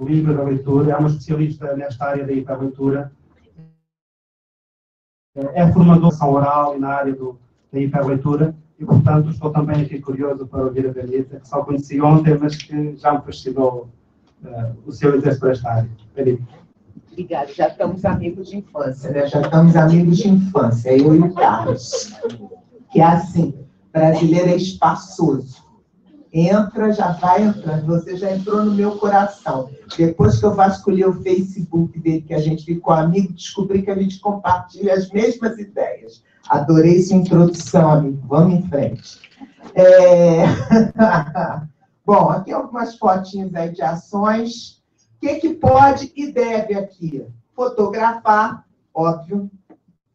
do hiperleitura, é uma especialista nesta área da hiperleitura, é formadora de oral e na área da hiperleitura, e, portanto, estou também aqui curioso para ouvir a Benita, que só conheci ontem, mas que já me fascinou o seu exercício para esta área. Benita. Obrigada, já estamos amigos de infância, né? Já estamos amigos de infância, eu e o Carlos. Que é assim, brasileiro é espaçoso. Entra, já vai entrando, você já entrou no meu coração. Depois que eu vasculhei o Facebook dele, que a gente ficou amigo, descobri que a gente compartilha as mesmas ideias. Adorei sua introdução, amigo. Vamos em frente. Bom, aqui algumas fotinhas aí de ações. O que pode e deve aqui? Fotografar, óbvio.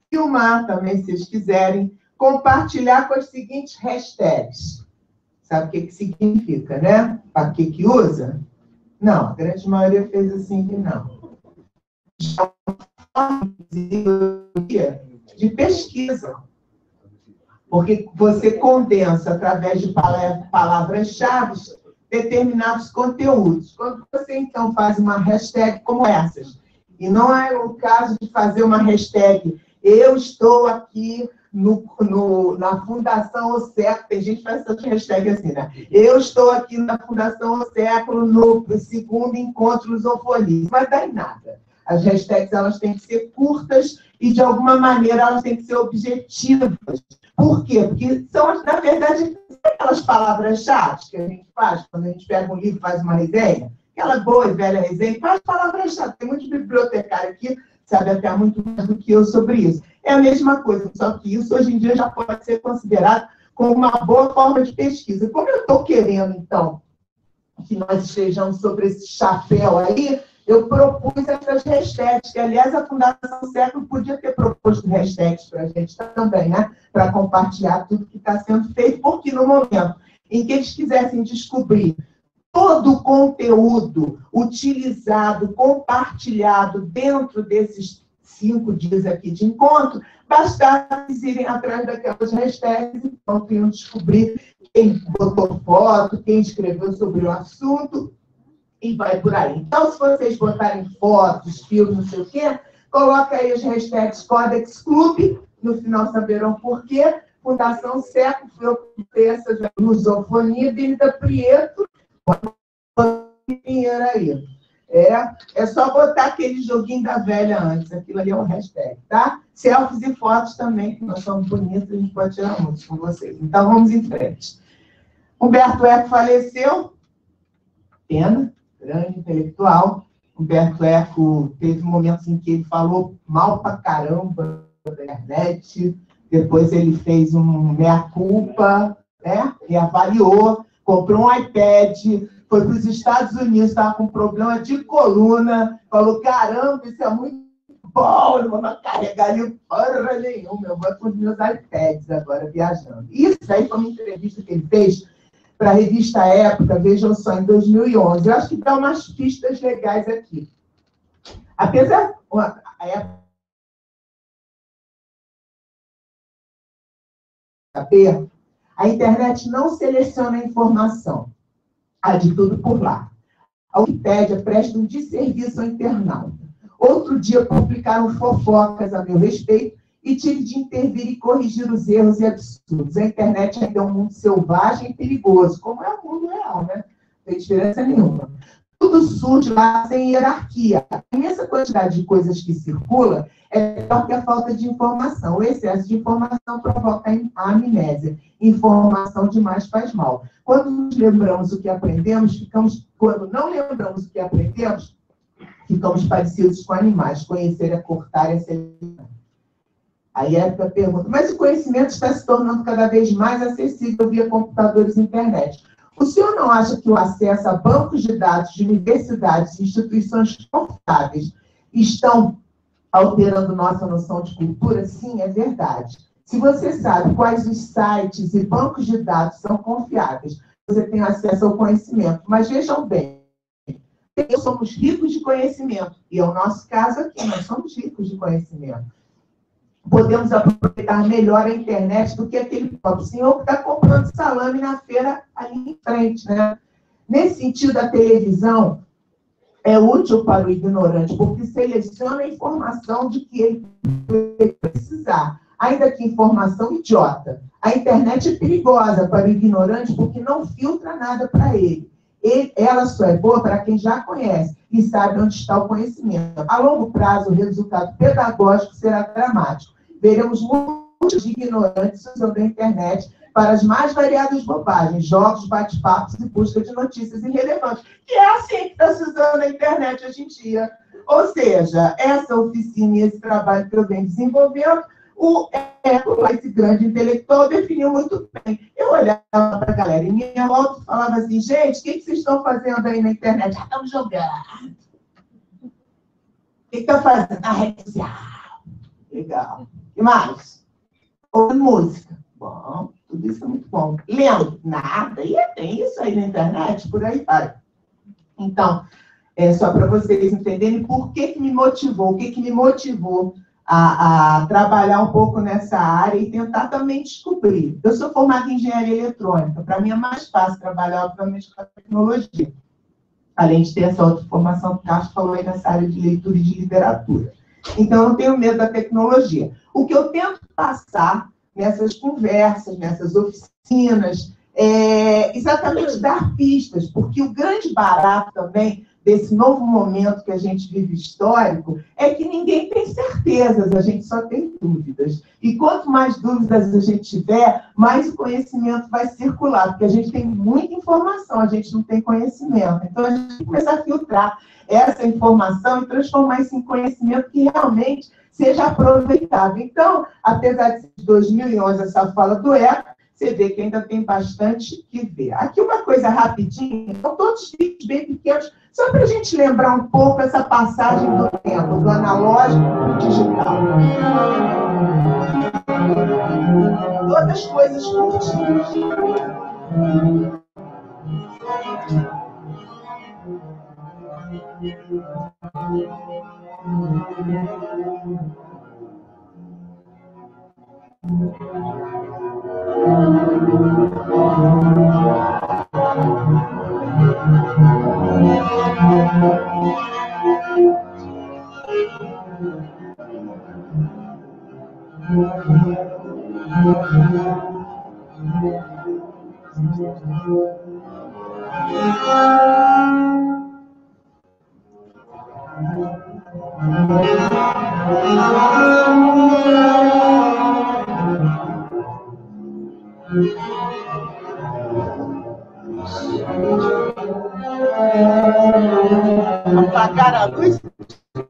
Filmar também, se vocês quiserem. Compartilhar com as seguintes hashtags. Sabe o que significa, né? Para que usa? Não, a grande maioria fez assim que não. De pesquisa. Porque você condensa, através de palavras-chave, determinados conteúdos. Quando você, então, faz uma hashtag como essas, e não é o caso de fazer uma hashtag eu estou aqui na Fundação O Século, tem gente que faz essa hashtag assim, né? Eu estou aqui na Fundação O Século, no segundo encontro Lusofonia. Não vai dar em nada. As hashtags, elas têm que ser curtas e, de alguma maneira, elas têm que ser objetivas. Por quê? Porque são, na verdade, aquelas palavras-chave que a gente faz quando a gente pega um livro e faz uma resenha, aquela boa e velha resenha, faz palavras-chave. Tem muitos bibliotecários aqui, sabe até muito mais do que eu sobre isso. É a mesma coisa, só que isso hoje em dia já pode ser considerado como uma boa forma de pesquisa. Como eu estou querendo, então, que nós estejamos sobre esse chapéu aí, eu propus essas hashtags, que, aliás, a Fundação Século podia ter proposto hashtags para a gente também, né? Para compartilhar tudo que está sendo feito, porque no momento em que eles quisessem descobrir todo o conteúdo utilizado, compartilhado dentro desses 5 dias aqui de encontro, bastava eles irem atrás daquelas hashtags, então iam descobrir quem botou foto, quem escreveu sobre o assunto, e vai por aí. Então, se vocês botarem fotos, filmes, não sei o quê, coloca aí as hashtags Codex Clube, no final saberão por quê, Fundação Século, foi essa Lusofonia, Benita Prieto, Pinheiro aí. É só botar aquele joguinho da velha antes, aquilo ali é um hashtag, tá? Selfies e fotos também, que nós somos bonitos, a gente pode tirar muitos com vocês. Então, vamos em frente. Humberto Eco faleceu, pena, grande intelectual. Humberto Eco teve momentos em que ele falou mal pra caramba da internet, depois ele fez um meia-culpa, né? E avaliou, comprou um iPad, foi para os Estados Unidos, estava com problema de coluna, falou, caramba, isso é muito bom, eu não vou carregar ali porra nenhuma, eu vou com os meus iPads agora, viajando. Isso aí foi uma entrevista que ele fez para a revista Época, vejam só, em 2011. Eu acho que dá umas pistas legais aqui. Apesar... A internet não seleciona a informação. Há de tudo por lá. A Wikipédia presta um desserviço ao internauta. Outro dia publicaram fofocas a meu respeito e tive de intervir e corrigir os erros e absurdos. A internet ainda é um mundo selvagem e perigoso, como é o mundo real, né? Não tem diferença nenhuma. Tudo surge lá sem hierarquia. A imensa quantidade de coisas que circula é pior que a falta de informação. O excesso de informação provoca a amnésia. Informação demais faz mal. Quando nos lembramos o que aprendemos, quando não lembramos o que aprendemos, ficamos parecidos com animais. Conhecer é cortar, é selecionar. Aí a Época pergunta, mas o conhecimento está se tornando cada vez mais acessível via computadores e internet. O senhor não acha que o acesso a bancos de dados de universidades e instituições confiáveis estão alterando nossa noção de cultura? Sim, é verdade. Se você sabe quais os sites e bancos de dados são confiáveis, você tem acesso ao conhecimento. Mas vejam bem, nós somos ricos de conhecimento. E é o nosso caso aqui, nós somos ricos de conhecimento. Podemos aproveitar melhor a internet do que aquele pobre senhor que está comprando salame na feira ali em frente, né? Nesse sentido, a televisão é útil para o ignorante, porque seleciona a informação de que ele precisar, ainda que informação idiota. A internet é perigosa para o ignorante porque não filtra nada para ele. Ela só é boa para quem já conhece e sabe onde está o conhecimento. A longo prazo, o resultado pedagógico será dramático. Veremos muitos ignorantes usando a internet para as mais variadas bobagens, jogos, bate-papos e busca de notícias irrelevantes. E é assim que está se usando a internet hoje em dia. Ou seja, essa oficina e esse trabalho que eu venho desenvolvendo, esse grande intelectual definiu muito bem. Eu olhava para a galera em minha volta e falava assim, gente, o que vocês estão fazendo aí na internet? Ah, estamos jogando. O que estão fazendo? Na rede social. Legal. E mais? Ouvindo música. Bom, tudo isso é muito bom. Lendo? Nada. E tem isso aí na internet, por aí vai. Então, é só para vocês entenderem por que me motivou, o que me motivou a trabalhar um pouco nessa área e tentar também descobrir. Eu sou formada em engenharia eletrônica. Para mim é mais fácil trabalhar, obviamente, com a tecnologia. Além de ter essa outra formação que o Carlos falou aí nessa área de leitura e de literatura. Então, eu não tenho medo da tecnologia. O que eu tento passar nessas conversas, nessas oficinas, é exatamente dar pistas, porque o grande barato também desse novo momento que a gente vive histórico é que ninguém tem certezas, a gente só tem dúvidas. E quanto mais dúvidas a gente tiver, mais o conhecimento vai circular, porque a gente tem muita informação, a gente não tem conhecimento. Então, a gente tem que começar a filtrar essa informação e transformar isso em conhecimento que realmente seja aproveitável. Então, apesar de 2011 essa fala do ECA, você vê que ainda tem bastante que ver. Aqui uma coisa rapidinha, são todos vídeos bem pequenos, só para a gente lembrar um pouco essa passagem do tempo, do analógico para o digital. Todas coisas curtinhas. Apagar a luz?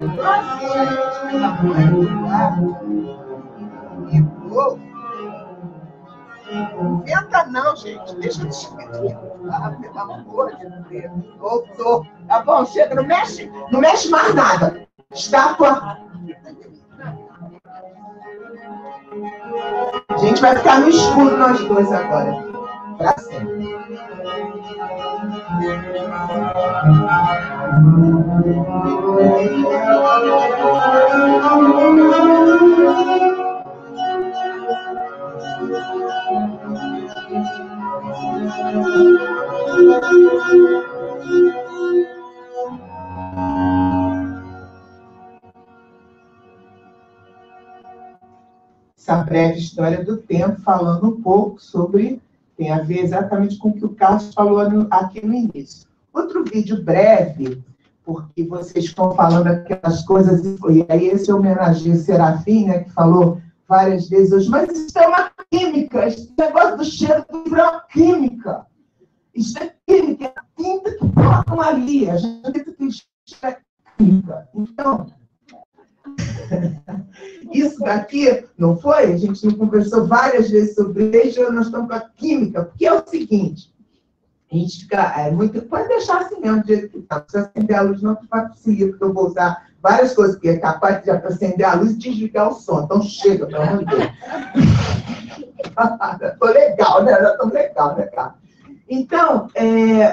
Nossa, gente, inventa não, gente. Deixa eu te explicar. Ah, pelo amor de Deus. Voltou. Tá bom, chega. Não mexe mais nada. Estátua. A gente vai ficar no escuro nós dois agora. Pra sempre. Essa breve história do tempo, falando um pouco sobre, tem a ver exatamente com o que o Carlos falou aqui no início. Outro vídeo breve, porque vocês estão falando aquelas coisas, e aí esse homenageia o Serafim, né, que falou várias vezes hoje, mas isso é uma química, esse negócio do cheiro do livro é uma química. Isso é química, é a tinta que botam ali, a gente acredita que isso é química. Então, isso daqui, não foi? A gente não conversou várias vezes sobre isso, nós estamos com a química, porque é o seguinte, a gente fica, pode deixar assim mesmo, do jeito que está, não precisa acender a luz, não facilita, porque eu vou usar várias coisas, que é capaz de acender a luz e desligar o som, então chega, pelo amor de Deus. Tô legal, né? Já tô legal, né, cara? Então,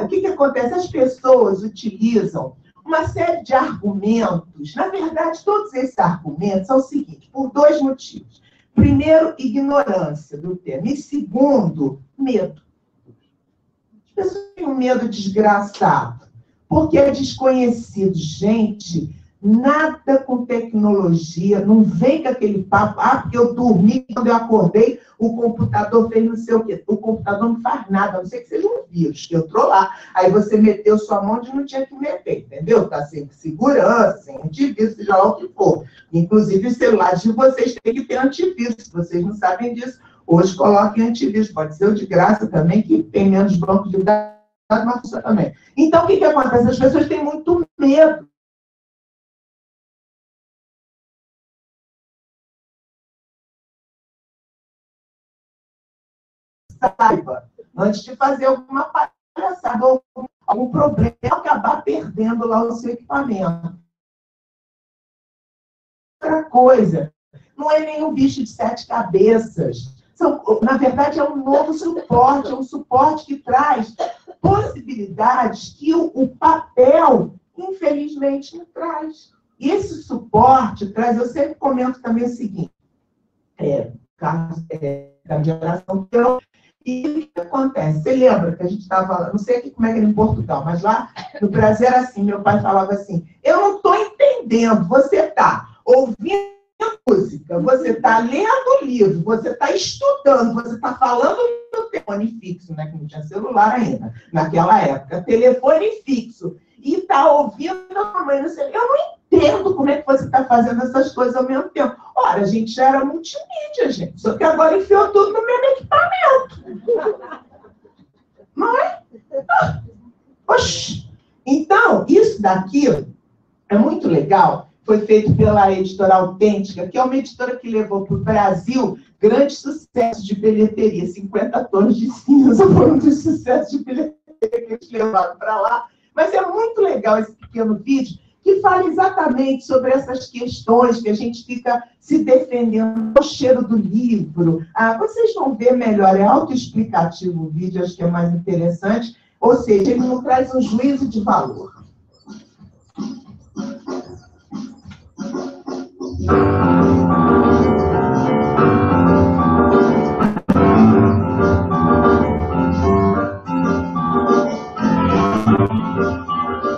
o que acontece? As pessoas utilizam uma série de argumentos. Na verdade, todos esses argumentos são o seguinte, por dois motivos. Primeiro, ignorância do tema. E segundo, medo. As pessoas têm um medo desgraçado. porque é desconhecido. Gente, nada com tecnologia, não vem com aquele papo, porque eu dormi, quando eu acordei, o computador fez não sei o quê. O computador não faz nada, a não ser que seja um vírus, que entrou lá. Aí você meteu sua mão onde não tinha que meter, entendeu? Está sem segurança, sem antivírus, seja lá o que for. Inclusive, os celulares de vocês têm que ter antivírus, se vocês não sabem disso. Hoje coloquem antivírus, pode ser o de graça também, que tem menos banco de dados, mas funciona também. Então, o que acontece? As pessoas têm muito medo. Saiba, antes de fazer alguma palhaçada ou algum problema, acabar perdendo lá o seu equipamento. Outra coisa, não é nenhum bicho de 7 cabeças. Na verdade, é um novo suporte, é um suporte que traz possibilidades que o papel, infelizmente, não traz. E esse suporte traz, eu sempre comento também o seguinte, da geração que eu. E o que acontece? Você lembra que a gente estava, não sei aqui como é que era em Portugal, mas lá no Brasil era assim, meu pai falava assim, eu não estou entendendo, você está ouvindo música, você está lendo livro, você está estudando, você está falando no telefone fixo, né, que não tinha celular ainda, naquela época, telefone fixo, e está ouvindo a mãe no celular. Eu não entendo como é que você está fazendo essas coisas ao mesmo tempo. Ora, a gente já era multimídia, gente, só que agora enfiou tudo no mesmo equipamento. Não é? Oxi. Então, isso daqui é muito legal. Foi feito pela editora Autêntica, que é uma editora que levou para o Brasil grande sucesso de bilheteria. 50 tons de cinza foram um dos sucessos de bilheteria que eles levaram para lá. Mas é muito legal esse pequeno vídeo, que fala exatamente sobre essas questões que a gente fica se defendendo, o cheiro do livro. Vocês vão ver melhor, é autoexplicativo o vídeo, acho que é mais interessante. Ou seja, ele não traz um juízo de valor.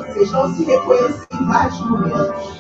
Vocês vão se reconhecer em vários momentos.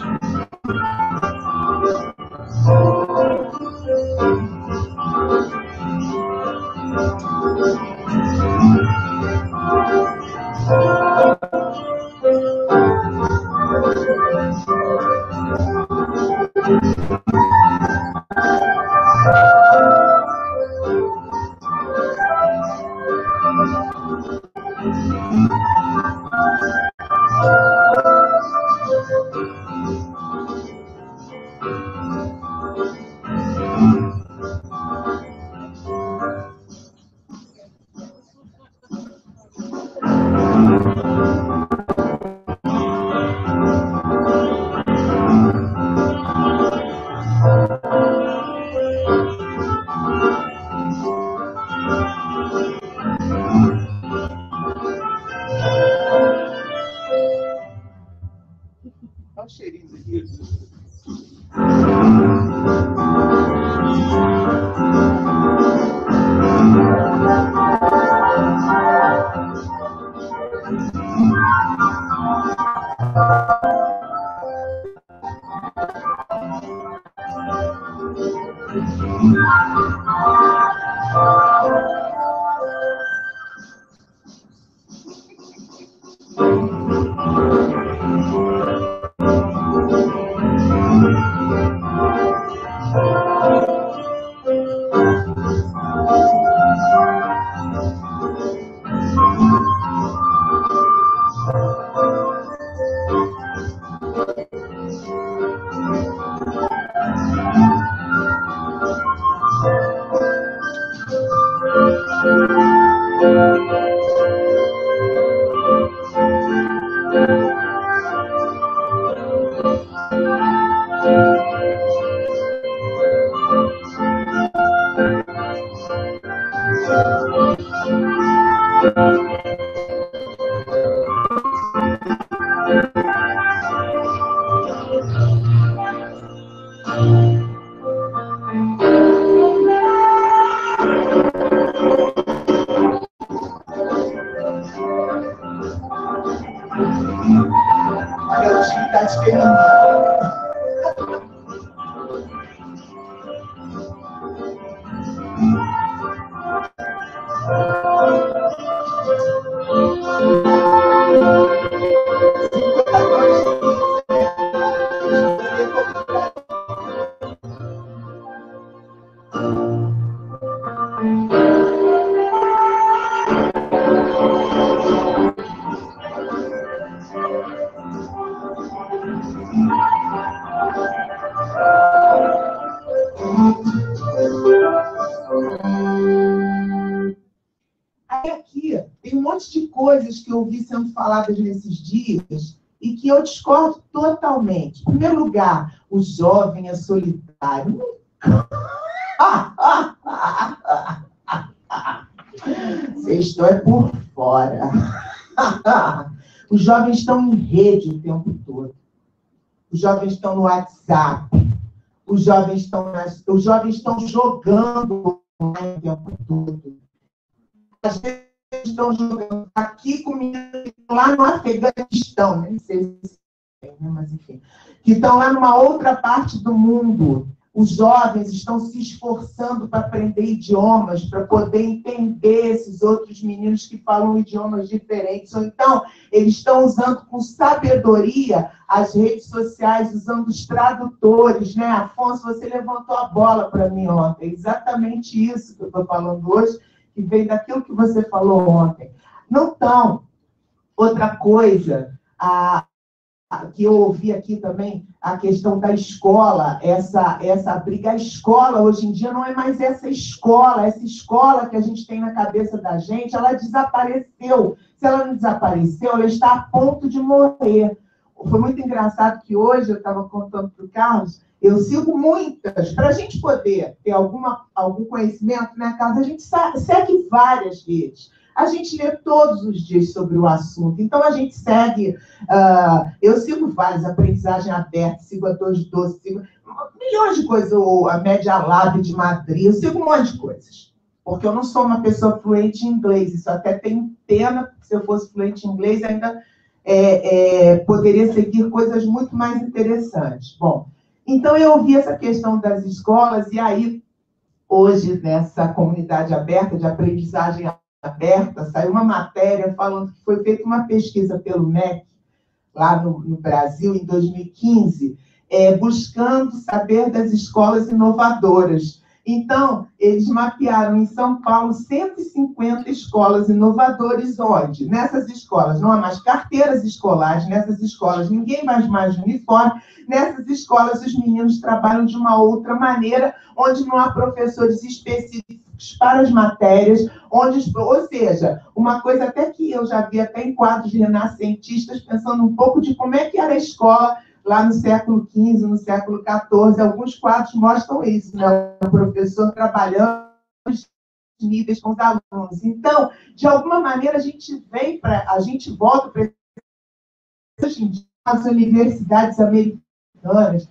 Olha o cheirinho aqui. feminino. Aí aqui tem um monte de coisas que eu ouvi sendo faladas nesses dias e que eu discordo totalmente. Em primeiro lugar, o jovem é solitário. Vocês estão por fora. Os jovens estão em rede o tempo todo. Os jovens estão no WhatsApp. Os jovens estão jogando o tempo todo. Às vezes estão jogando aqui comigo, lá no Afeganistão, nem sei se tem, né? Mas enfim, que estão lá numa outra parte do mundo. Os jovens estão se esforçando para aprender idiomas, para poder entender esses outros meninos que falam idiomas diferentes. Ou então, eles estão usando com sabedoria as redes sociais, usando os tradutores, né? Afonso, você levantou a bola para mim ontem. Exatamente isso que eu estou falando hoje, que veio daquilo que você falou ontem. Não estão. Outra coisa, que eu ouvi aqui também, a questão da escola, essa briga. A escola, hoje em dia, não é mais essa escola que a gente tem na cabeça da gente, ela desapareceu. Se ela não desapareceu, ela está a ponto de morrer. Foi muito engraçado que hoje, eu estava contando para o Carlos, eu sigo muitas, para a gente poder ter algum conhecimento, né, Carlos? A gente segue várias redes. A gente lê todos os dias sobre o assunto. Então, a gente segue... eu sigo várias, aprendizagem aberta, sigo a 212, sigo milhões de coisas, a Media Lab de Madrid, eu sigo um monte de coisas. Porque eu não sou uma pessoa fluente em inglês. Isso até tem pena, porque se eu fosse fluente em inglês, ainda poderia seguir coisas muito mais interessantes. Bom, então eu ouvi essa questão das escolas, e aí, hoje, nessa comunidade aberta, de aprendizagem aberta, saiu uma matéria falando que foi feita uma pesquisa pelo MEC, lá no Brasil, em 2015, buscando saber das escolas inovadoras. Então, eles mapearam em São Paulo 150 escolas inovadoras, onde, nessas escolas, não há mais carteiras escolares, nessas escolas ninguém mais uniforme, nessas escolas os meninos trabalham de uma outra maneira, onde não há professores específicos para as matérias, ou seja, uma coisa até que eu já vi até em quadros renascentistas, pensando um pouco de como é que era a escola lá no século XV, no século XIV. Alguns quadros mostram isso, né? O professor trabalhando os níveis com os alunos. Então, de alguma maneira, a gente volta para as universidades americanas,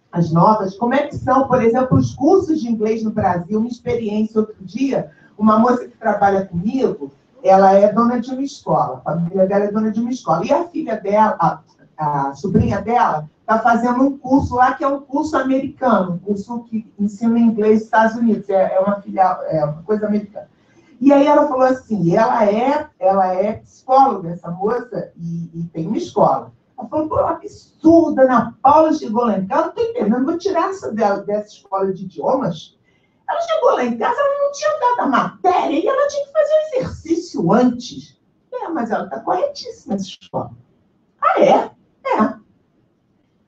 as novas, como é que são, por exemplo, os cursos de inglês no Brasil. Uma experiência outro dia, uma moça que trabalha comigo, ela é dona de uma escola, a família dela é dona de uma escola, e a filha dela, a sobrinha dela, está fazendo um curso lá que é um curso americano, um curso que ensina inglês nos Estados Unidos, é uma filial, é uma coisa americana. E aí ela falou assim, ela é psicóloga, essa moça, e tem uma escola. Ela falou, pô, absurda, Ana Paula chegou lá em casa, não estou entendendo, vou tirar essa dela dessa escola de idiomas. Ela chegou lá em casa, ela não tinha dado a matéria, e ela tinha que fazer o exercício antes. Mas ela está corretíssima nessa escola. Ah, é?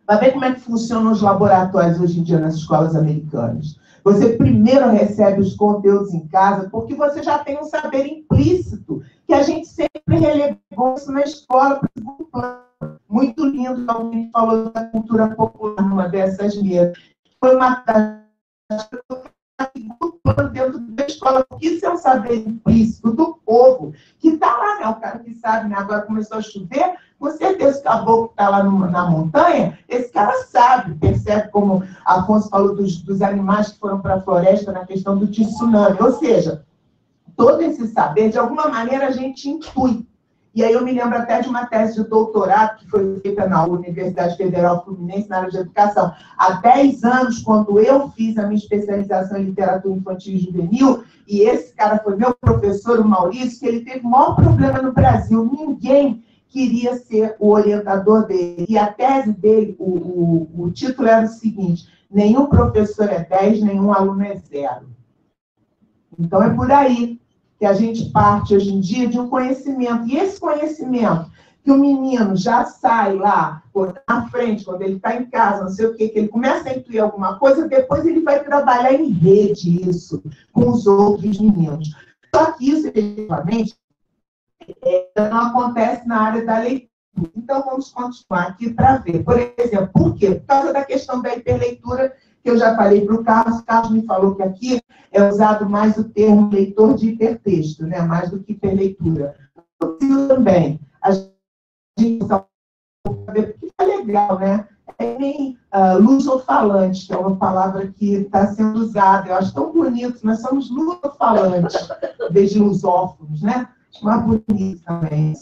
Vai ver como é que funcionam os laboratórios hoje em dia nas escolas americanas. Você primeiro recebe os conteúdos em casa, porque você já tem um saber implícito, que a gente sempre relegou isso na escola. Muito lindo, alguém falou da cultura popular numa dessas mesas. Foi uma dentro da escola, porque isso é um saber implícito do povo, que está lá, né? O cara que sabe, né? Agora começou a chover, com certeza o caboclo que está lá na montanha, esse cara sabe, percebe, como Afonso falou dos animais que foram para a floresta na questão do tsunami. Ou seja, todo esse saber, de alguma maneira, a gente intui. E aí eu me lembro até de uma tese de doutorado que foi feita na Universidade Federal Fluminense, na área de educação, há 10 anos, quando eu fiz a minha especialização em literatura infantil e juvenil, e esse cara foi meu professor, o Maurício, que ele teve o maior problema no Brasil. Ninguém queria ser o orientador dele. E a tese dele, o título era o seguinte: nenhum professor é 10, nenhum aluno é 0. Então, é por aí que a gente parte, hoje em dia, de um conhecimento. E esse conhecimento, que o menino já sai lá, na frente, quando ele está em casa, não sei o quê, que ele começa a intuir alguma coisa, depois ele vai trabalhar em rede isso, com os outros meninos. Só que isso, efetivamente, não acontece na área da leitura. Então, vamos continuar aqui para ver. Por exemplo, por quê? Por causa da questão da hiperleitura, que eu já falei para o Carlos me falou que aqui é usado mais o termo leitor de hipertexto, né? Mais do que hiperleitura. Eu também. A gente usa porque é legal, né? É nem lusofalante, que é uma palavra que está sendo usada. Eu acho tão bonito, nós somos lusofalantes, em vez de lusófonos, né? Mais bonito também.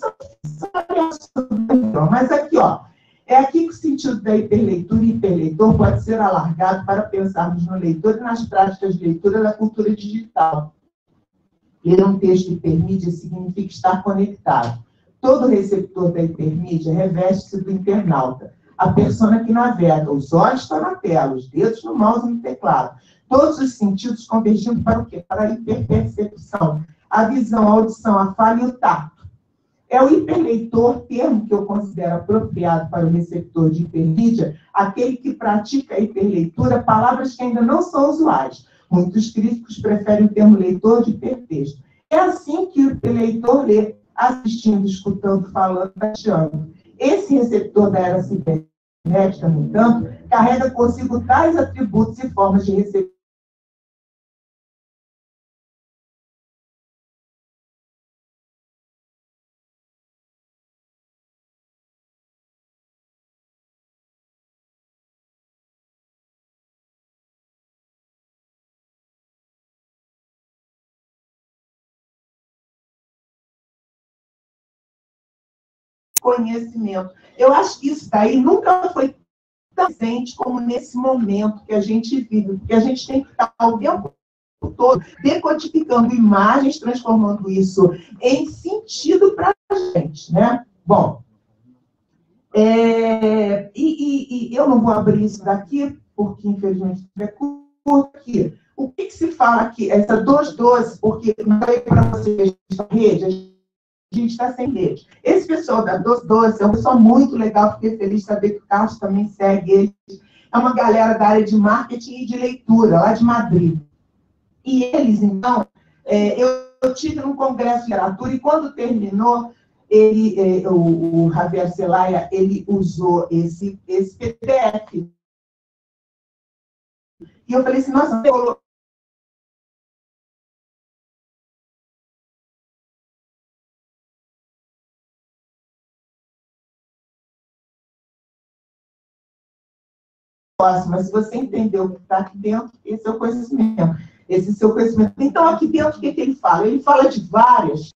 Mas aqui, ó, é aqui que o sentido da hiperleitura e hiperleitor pode ser alargado para pensarmos no leitor e nas práticas de leitura da cultura digital. Ler um texto hipermídia significa estar conectado. Todo receptor da hipermídia reveste-se do internauta, a persona que navega. Os olhos estão na tela, os dedos no mouse e no teclado. Todos os sentidos convergindo para o quê? Para a hiperpercepção. A visão, a audição, a fala e o tato. É o hiperleitor, termo que eu considero apropriado para o receptor de hipermídia, aquele que pratica a hiperleitura, palavras que ainda não são usuais. Muitos críticos preferem o termo leitor de hipertexto. É assim que o hiperleitor lê, assistindo, escutando, falando, tateando. Esse receptor da era cibernética, no entanto, carrega consigo tais atributos e formas de receber conhecimento. Eu acho que isso daí nunca foi tão presente como nesse momento que a gente vive, porque a gente tem que estar o tempo todo decodificando imagens, transformando isso em sentido para a gente, né? Bom, eu não vou abrir isso daqui, porque infelizmente é curto aqui. O que se fala aqui? Essa 212, porque não falei para vocês a rede, a gente está sem rede. Esse pessoal da 212 é um pessoal muito legal, fiquei feliz de saber que o Carlos também segue eles. É uma galera da área de marketing e de leitura, lá de Madrid. E eles, então, eu tive num congresso de literatura e quando terminou, o Javier Zelaya, ele usou esse PDF. E eu falei assim, nossa, mas se você entendeu o que está aqui dentro, esse é o conhecimento. Esse é o seu conhecimento. Então, aqui dentro, o que ele fala? Ele fala de várias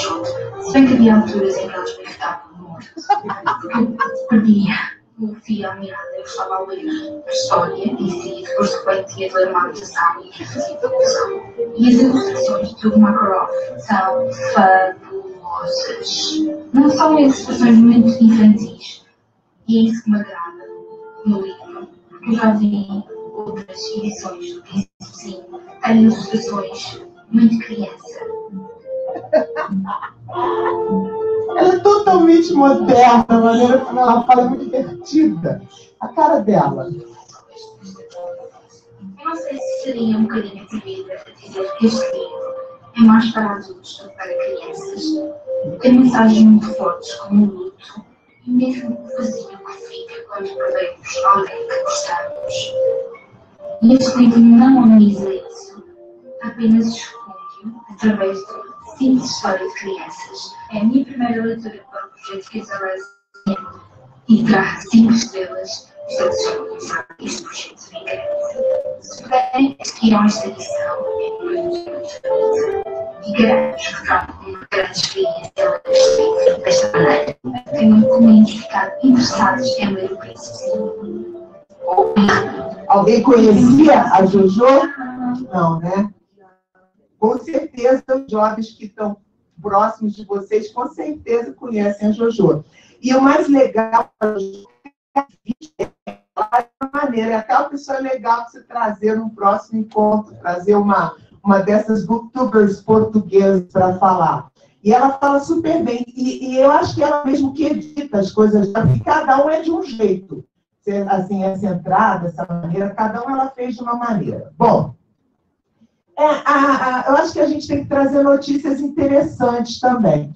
Peixoto. Se bem que havia alturas em que eles me irritavam muito. Porque eu perdia o fio à meada. Eu estava a ler a história em si, depois de repente ia ler uma anotação e fazia conclusão. E as ilustrações do Makarov são fabulosas. Não são ilustrações muito infantis. E é isso que me agrada no livro. Porque eu já vi outras edições do que sim, tem ilustrações muito criança. Ela é totalmente moderna, a maneira como ela fala é muito divertida. A cara dela. Eu não sei se seria um bocadinho atrevida a dizer que este livro é mais para adultos do que para crianças. Tem mensagens muito fortes como o luto e mesmo o vazio que fica quando perdemos alguém que gostamos. E este livro não ameniza isso, apenas esconde-o através de simples história de crianças. É a minha primeira leitura para o projeto Kids Are Resilient e terá 5 estrelas. Este projeto de incrível. Se puderem, adquiram esta edição, é muito e garanto que trata de uma grande experiência este livro desta maneira. Tenham como ficado interessados em ler o Príncipe. Alguém conhecia a Jojo? Não, né? Com certeza, os jovens que estão próximos de vocês, com certeza conhecem a Jojo. E o mais legal é a maneira, é aquela pessoa legal que você trazer num próximo encontro, trazer uma dessas booktubers portuguesas para falar. E ela fala super bem. E eu acho que ela mesmo que edita as coisas, porque cada um é de um jeito. Assim, essa entrada, essa maneira, cada um ela fez de uma maneira. Bom, eu acho que a gente tem que trazer notícias interessantes também.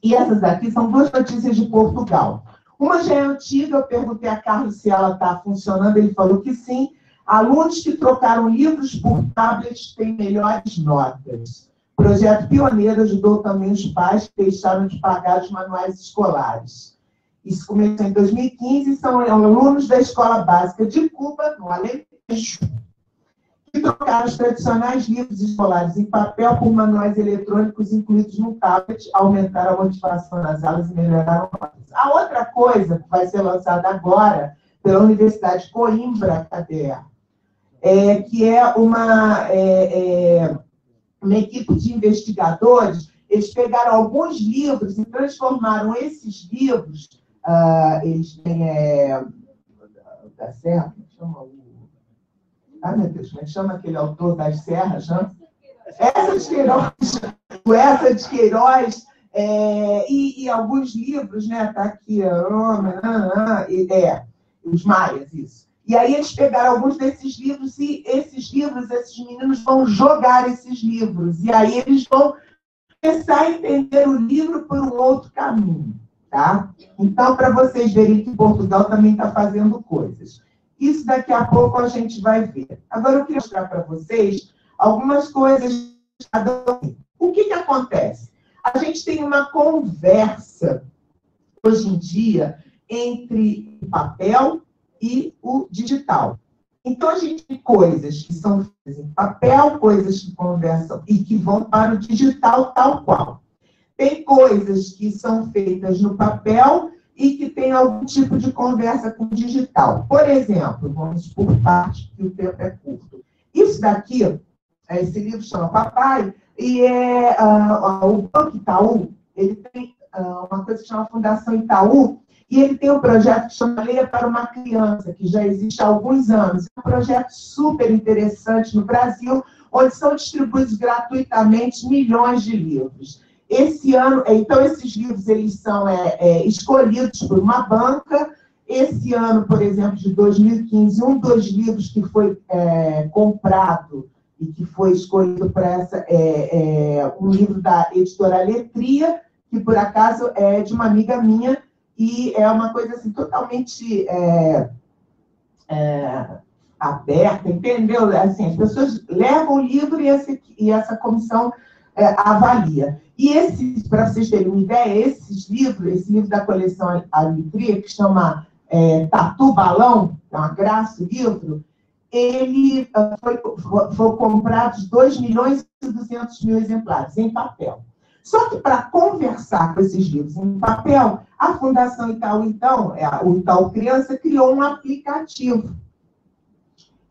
E essas aqui são 2 notícias de Portugal. Uma já é antiga, eu perguntei a Carlos se ela está funcionando, ele falou que sim. Alunos que trocaram livros por tablets têm melhores notas. O projeto pioneiro ajudou também os pais que deixaram de pagar os manuais escolares. Isso começou em 2015 e são alunos da Escola Básica de Cuba, no Alentejo, que trocaram os tradicionais livros escolares em papel por manuais eletrônicos incluídos no tablet, aumentaram a motivação nas aulas e melhoraram as notas. A outra coisa que vai ser lançada agora pela Universidade de Coimbra, que é uma equipe de investigadores. Eles pegaram alguns livros e transformaram esses livros, eles têm da Serra, chama o... Ah, meu Deus, como é que chama aquele autor das Serras, né? Essa de Queiroz, e alguns livros, né? Tá aqui, os Maias, isso. E aí eles pegaram alguns desses livros e esses meninos vão jogar esses livros. E aí eles vão começar a entender o livro por um outro caminho, tá? Então, para vocês verem que Portugal também está fazendo coisas. Isso daqui a pouco a gente vai ver. Agora eu queria mostrar para vocês algumas coisas. O que acontece? A gente tem uma conversa, hoje em dia, entre o papel e o digital. Então, a gente tem coisas que são feitas em papel, coisas que conversam e que vão para o digital tal qual. Tem coisas que são feitas no papel e que tem algum tipo de conversa com o digital. Por exemplo, vamos por parte, que o tempo é curto. Isso daqui, esse livro chama Papai, e o Banco Itaú, ele tem uma coisa que chama Fundação Itaú, e ele tem um projeto que chama Leia para uma Criança, que já existe há alguns anos. É um projeto super interessante no Brasil, onde são distribuídos gratuitamente milhões de livros. Esse ano, então, esses livros eles são escolhidos por uma banca. Esse ano, por exemplo, de 2015, um dos livros que foi comprado e que foi escolhido para essa um livro da editora Letria, que por acaso é de uma amiga minha, e é uma coisa assim, totalmente aberta, entendeu? Assim, as pessoas levam o livro e essa comissão avalia. E para vocês terem uma ideia, esse livro da coleção Letria, que chama Tatu Balão, é uma graça o livro, ele foi comprado 2.200.000 exemplares em papel. Só que para conversar com esses livros em papel, a Fundação Itaú, então, o Itaú Criança, criou um aplicativo.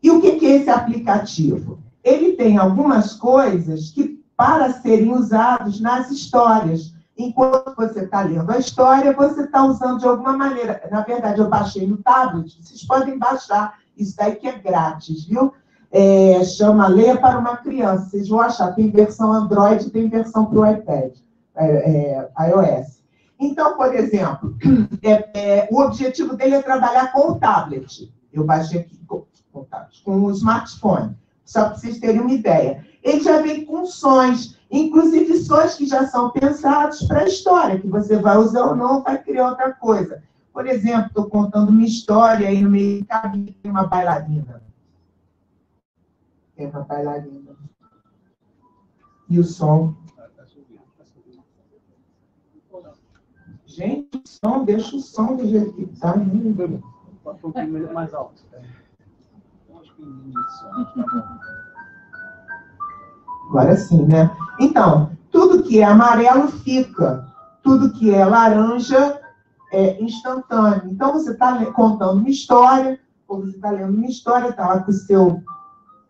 E o que é esse aplicativo? Ele tem algumas coisas que, para serem usados nas histórias. Enquanto você está lendo a história, você está usando de alguma maneira. Na verdade, eu baixei no tablet, vocês podem baixar, isso daí que é grátis, viu? Chama Leia para uma Criança. Vocês vão achar, tem versão Android, tem versão para o iPad, iOS. Então, por exemplo, o objetivo dele é trabalhar com o tablet. Eu baixei aqui com o smartphone, só para vocês terem uma ideia. Ele já vem com sons, inclusive sons que já são pensados para a história, que você vai usar ou não, vai criar outra coisa. Por exemplo, estou contando uma história e no meio do caminho tem uma bailarina. Tem uma bailarina. E o som? Gente, o som, deixa o som do jeito que está. Bota um pouquinho mais alto. Agora sim, né? Então, tudo que é amarelo fica. Tudo que é laranja é instantâneo. Então, você está contando uma história, ou você está lendo uma história, está lá com o seu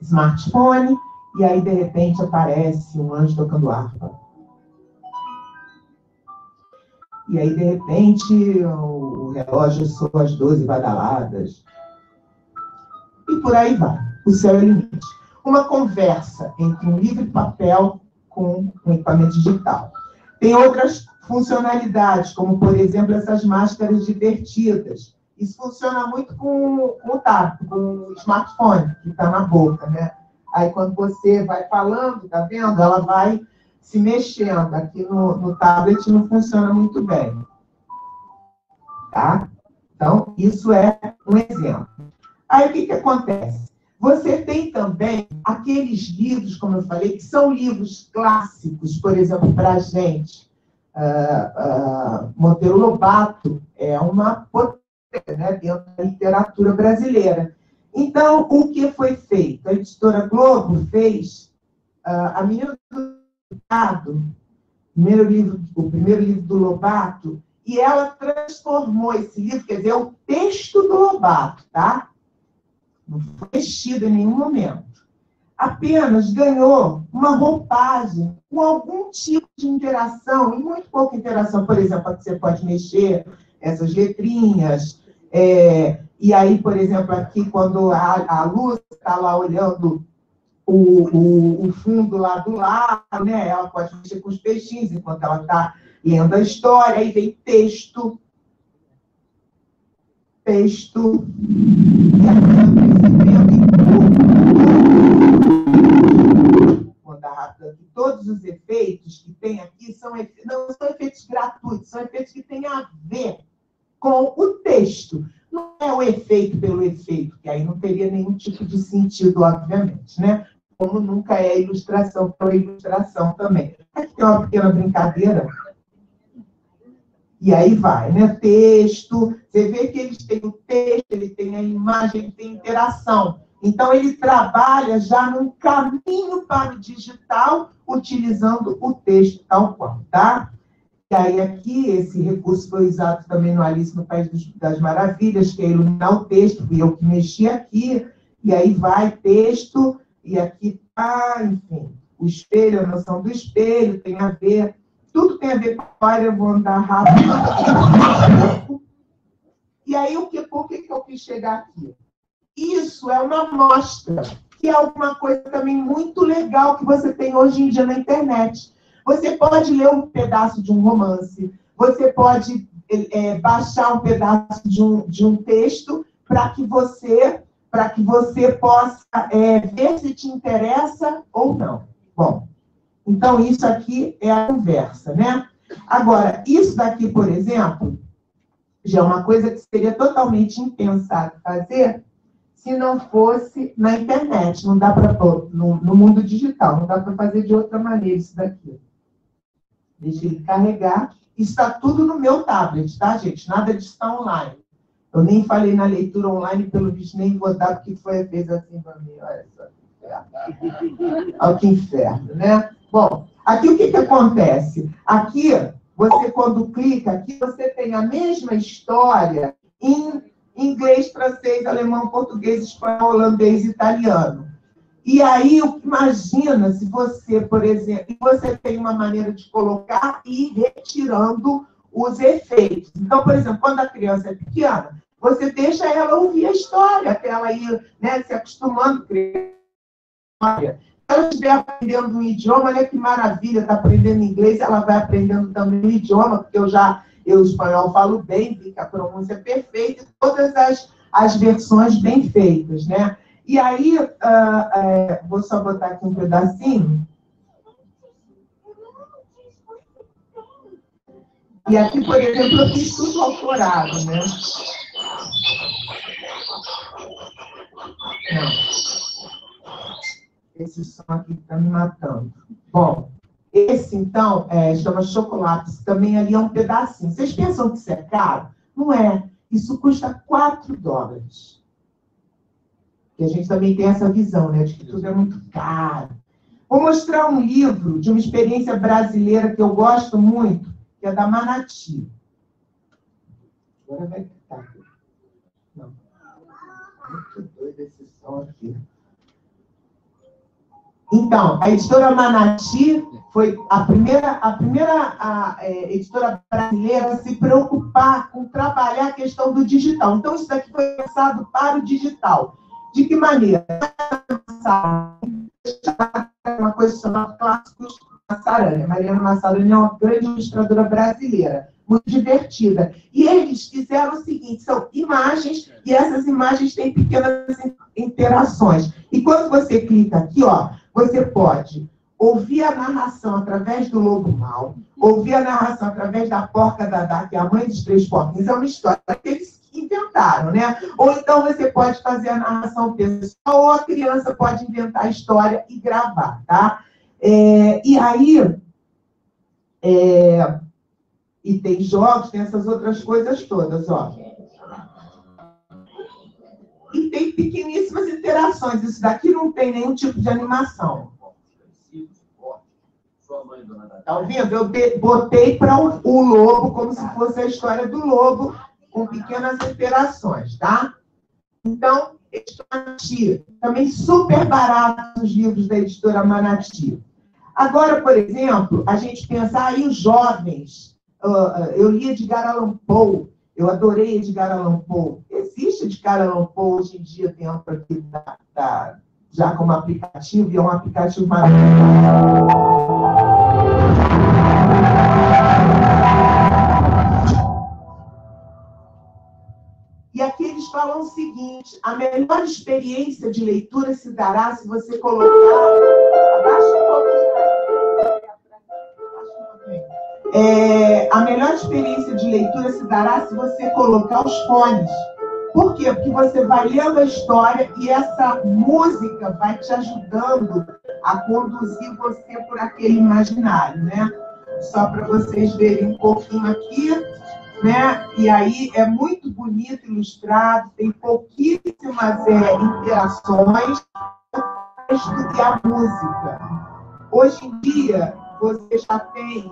smartphone, e aí, de repente, aparece um anjo tocando harpa. E aí, de repente, o relógio soa as 12 badaladas. E por aí vai. O céu é o limite. Uma conversa entre um livro de papel com um equipamento digital. Tem outras funcionalidades, como, por exemplo, essas máscaras divertidas. Isso funciona muito com o tablet, com o smartphone, que está na boca, né? Aí, quando você vai falando, tá vendo? Ela vai se mexendo. Aqui no tablet não funciona muito bem. Tá? Então, isso é um exemplo. Aí, o que acontece? Você tem também aqueles livros, como eu falei, que são livros clássicos, por exemplo, para a gente. Monteiro Lobato é uma potência, né, dentro da literatura brasileira. Então, o que foi feito? A editora Globo fez A Menina do Lobato, o primeiro livro do Lobato, e ela transformou esse livro, quer dizer, o texto do Lobato, tá? Não foi mexido em nenhum momento. Apenas ganhou uma roupagem com algum tipo de interação, e muito pouca interação. Por exemplo, você pode mexer essas letrinhas. E aí, por exemplo, aqui, quando a Lúcia está lá olhando o fundo lá do lado, né? Ela pode mexer com os peixinhos enquanto ela está lendo a história. Aí vem texto. Mandar rápido aqui. Todos os efeitos que tem aqui não são efeitos gratuitos, são efeitos que têm a ver com o texto. Não é o efeito pelo efeito, que aí não teria nenhum tipo de sentido, obviamente, né? Como nunca é ilustração pela ilustração também. Aqui tem uma pequena brincadeira. E aí vai, né? Texto. Você vê que eles têm o texto, ele tem a imagem, ele tem interação. Então, ele trabalha já num caminho para o digital, utilizando o texto tal qual, tá? E aí, aqui, esse recurso foi usado também no Alice no País das Maravilhas, que é iluminar o texto, fui eu que mexi aqui, e aí vai texto, e aqui tá, enfim, o espelho, a noção do espelho, tem a ver, tudo tem a ver com a história, eu vou andar rápido. E aí, por que eu quis chegar aqui? Isso é uma amostra, que é alguma coisa também muito legal que você tem hoje em dia na internet. Você pode ler um pedaço de um romance, você pode baixar um pedaço de um texto para que você possa ver se te interessa ou não. Bom, então isso aqui é a conversa, né? Agora, isso daqui, por exemplo, já é uma coisa que seria totalmente impensado fazer se não fosse na internet. Não dá para pôr no mundo digital, não dá para fazer de outra maneira isso daqui. Deixa ele carregar. Está tudo no meu tablet, tá, gente? Nada disso está online. Eu nem falei na leitura online, pelo visto, nem vou dar, porque fez assim para mim. Olha só. Olha que inferno, né? Bom, Aqui o que acontece? Aqui, você quando clica aqui, você tem a mesma história em inglês, francês, alemão, português, espanhol, holandês e italiano. E aí, imagina se você, por exemplo, você tem uma maneira de colocar e ir retirando os efeitos. Então, por exemplo, quando a criança é pequena, você deixa ela ouvir a história, até ela ir, né, se acostumando com a história. Se ela estiver aprendendo um idioma, olha que maravilha, está aprendendo inglês, ela vai aprendendo também o idioma, porque eu espanhol falo bem, vi que a pronúncia é perfeita, todas as versões bem feitas, né? E aí, vou só botar aqui um pedacinho. E aqui, por exemplo, eu fiz tudo autorado, né? Não. Esse som aqui está me matando. Bom, esse, então, chama Chocolate. Também ali é um pedacinho. Vocês pensam que isso é caro? Não é. Isso custa $4. E a gente também tem essa visão, né, de que tudo é muito caro. Vou mostrar um livro de uma experiência brasileira que eu gosto muito, que é da Manati. Agora vai ficar. Não. Muito doido esse som aqui. Então, a editora Manati foi a primeira editora brasileira a se preocupar com trabalhar a questão do digital. Então, isso daqui foi pensado para o digital. De que maneira? Uma coisa chamada Clássicos Massaranha. Mariana Massaranha é uma grande ilustradora brasileira, muito divertida. E eles fizeram o seguinte, são imagens, e essas imagens têm pequenas interações. E quando você clica aqui, ó, você pode ouvir a narração através do Lobo Mau, ouvir a narração através da Porca Dadá, que é a mãe dos 3 porquinhos, é uma história que eles inventaram, né? Ou então você pode fazer a narração pessoal, ou a criança pode inventar a história e gravar, tá? E aí, e tem jogos, tem essas outras coisas todas, ó. E tem pequeníssimas interações. Isso daqui não tem nenhum tipo de animação. Tá ouvindo? Eu botei para o lobo, como se fosse a história do lobo, com pequenas interações, tá? Então, editora Manati, também super barato os livros da editora Manati. Agora, por exemplo, a gente pensa, aí os jovens, eu li Edgar Allan Poe, eu adorei Edgar Allan Poe. Existe Edgar Allan Poe hoje em dia dentro aqui já como aplicativo, e é um aplicativo maravilhoso. E aqui eles falam o seguinte, a melhor experiência de leitura se dará se você colocar... Abaixa um pouquinho. A melhor experiência de leitura se dará se você colocar os fones. Por quê? Porque você vai lendo a história e essa música vai te ajudando a conduzir você por aquele imaginário, né? Só para vocês verem um pouquinho aqui, né? E aí é muito bonito, ilustrado, tem pouquíssimas interações para estudar a música. Hoje em dia, você já tem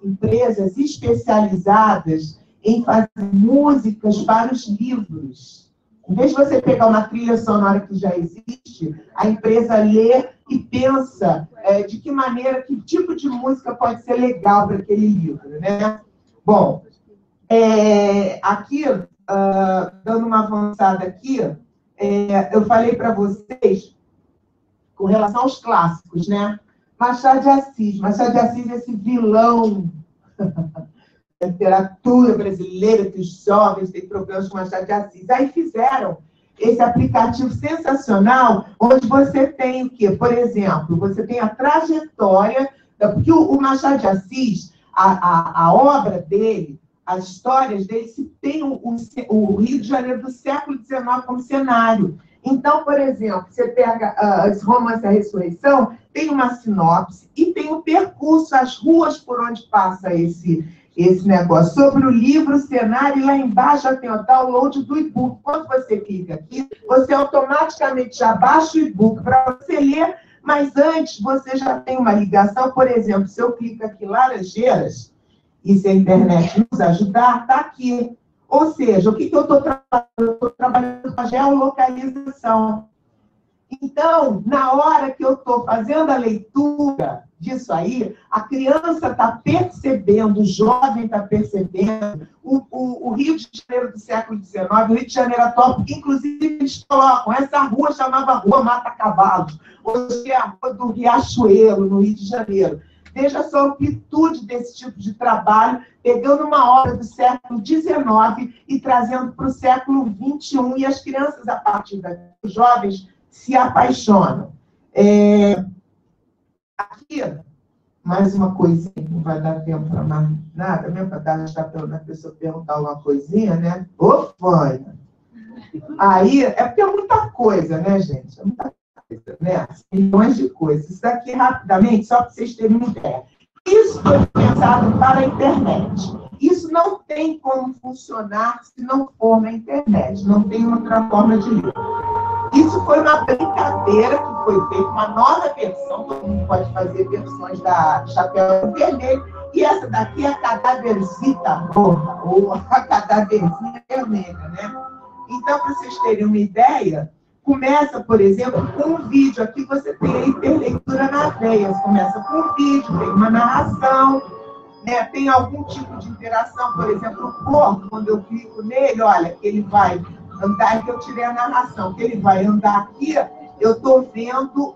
empresas especializadas em fazer músicas para os livros. Em vez de você pegar uma trilha sonora que já existe, a empresa lê e pensa de que maneira, que tipo de música pode ser legal para aquele livro, né? Bom, aqui, dando uma avançada aqui, eu falei para vocês, com relação aos clássicos, né? Machado de Assis. Machado de Assis é esse vilão da literatura brasileira, que os jovens têm problemas com Machado de Assis. Aí fizeram esse aplicativo sensacional, onde você tem o quê? Por exemplo, você tem a trajetória, porque o Machado de Assis, a obra dele, as histórias dele, se tem o Rio de Janeiro do século XIX como cenário. Então, por exemplo, você pega esse romance A Ressurreição, tem uma sinopse e tem um percurso, as ruas por onde passa esse negócio. Sobre o livro, o cenário, e lá embaixo já tem o download do e-book. Quando você clica aqui, você automaticamente já baixa o e-book para você ler Mas antes, você já tem uma ligação, por exemplo, se eu clico aqui Laranjeiras, e se a internet nos ajudar, está aqui. Ou seja, o que eu estou trabalhando? Eu estou trabalhando com a geolocalização. Então, na hora que eu estou fazendo a leitura disso aí, a criança está percebendo, o jovem está percebendo, o Rio de Janeiro do século XIX, o Rio de Janeiro atual, porque inclusive eles colocam, essa rua chamava Rua Mata Cavalos, hoje é a Rua do Riachuelo, no Rio de Janeiro. Veja só a amplitude desse tipo de trabalho, pegando uma obra do século XIX e trazendo para o século XXI, e as crianças, a partir daqui, os jovens, se apaixonam. Aqui, mais uma coisinha, não vai dar tempo para mais nada, mesmo para dar pela pessoa perguntar alguma coisinha, né? Ô, Fânia! Aí, é porque é muita coisa, né, gente? É muita coisa, né? Milhões de coisas. Isso daqui, rapidamente, só para vocês terem uma ideia. Isso foi pensado para a internet. Isso não tem como funcionar se não for na internet. Não tem outra forma de ler. Isso foi uma brincadeira que foi feita, uma nova versão, todo mundo pode fazer versões da Chapéu Vermelho, e essa daqui é a Cadaverzita Roja, ou a Cadaverzita Vermelha, né? Então, para vocês terem uma ideia, começa, por exemplo, com um vídeo. Aqui você tem a hiperleitura na veia. Você começa com um vídeo, tem uma narração, né? Tem algum tipo de interação, por exemplo, o corpo, quando eu clico nele, olha, ele vai andar, que eu tirei a narração, que ele vai andar aqui, eu estou vendo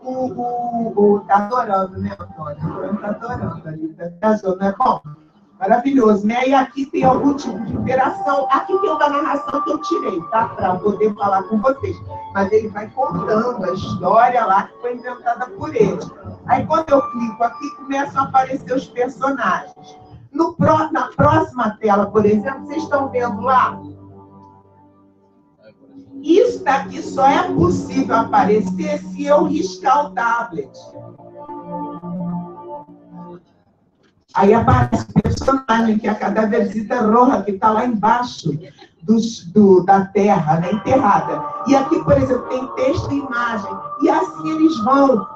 tá adorando, né, Antônio? Está adorando ali, tá achando, não é bom? Maravilhoso, né? E aqui tem algum tipo de interação. Aqui tem uma narração que eu tirei, tá? Para poder falar com vocês. Mas ele vai contando a história lá que foi inventada por ele. Aí, quando eu clico aqui, começam a aparecer os personagens. Na próxima tela, por exemplo, vocês estão vendo lá? Isso daqui só é possível aparecer se eu riscar o tablet. Aí aparece o personagem, que é a Cadaverzita Roja, que está lá embaixo da terra, né, enterrada. E aqui, por exemplo, tem texto e imagem. E assim eles vão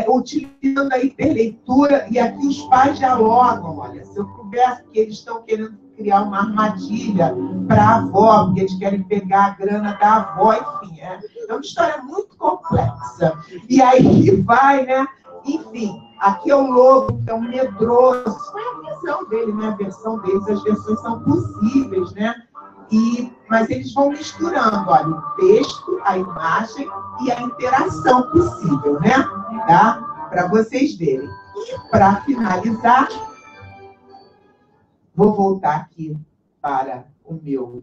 utilizando a hiperleitura, e aqui os pais dialogam. Olha, se eu converso que eles estão querendo criar uma armadilha para a avó, porque eles querem pegar a grana da avó, enfim. É uma história muito complexa. E aí vai, né? Enfim, aqui é o lobo, que é um medroso. Isso é a visão dele, né? A versão deles, as versões são possíveis, né? Mas eles vão misturando, olha, o texto, a imagem e a interação possível, né? Tá? Para vocês verem. E para finalizar, vou voltar aqui para o meu...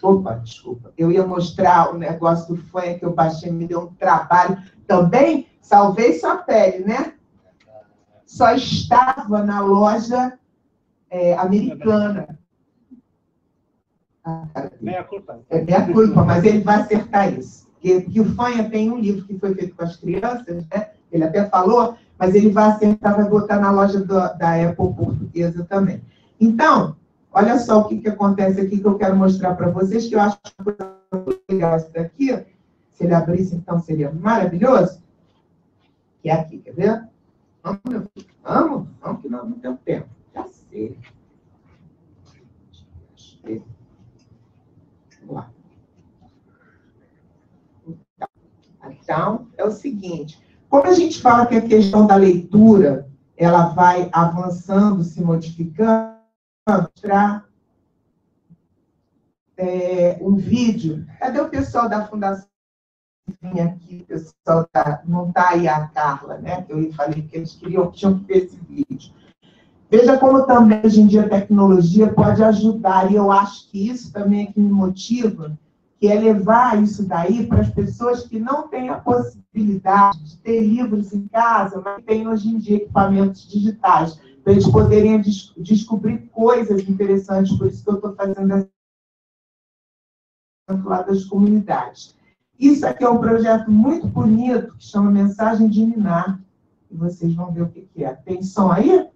Opa, desculpa. Eu ia mostrar o negócio do fã que eu baixei, me deu um trabalho. Também salvei sua pele, né? Só estava na loja americana. Meia culpa. É minha culpa, mas ele vai acertar isso. Porque o Fanha tem um livro que foi feito com as crianças, né? Ele até falou, mas ele vai acertar, vai botar na loja da Apple portuguesa também. Então, olha só o que acontece aqui que eu quero mostrar para vocês, que eu acho uma coisa legal isso daqui. Se ele abrisse, então, seria maravilhoso. Que é aqui, quer ver? Vamos, meu filho. Vamos que nós não temos tempo. Já sei. Vamos lá. Então, é o seguinte. Como a gente fala que a questão da leitura, ela vai avançando, se modificando, mostrar um vídeo. Cadê o pessoal da Fundação? Vim aqui, o pessoal não está aí a Carla, né? Que eu falei que eles tinham que ver esse vídeo. Veja como também, hoje em dia, a tecnologia pode ajudar, e eu acho que isso também é que me motiva, que é levar isso daí para as pessoas que não têm a possibilidade de ter livros em casa, mas têm hoje em dia equipamentos digitais, para eles poderem descobrir coisas interessantes. Por isso que eu estou fazendo lá das comunidades. Isso aqui é um projeto muito bonito, que chama Mensagem de Ninar, e vocês vão ver o que é. Tem som aí?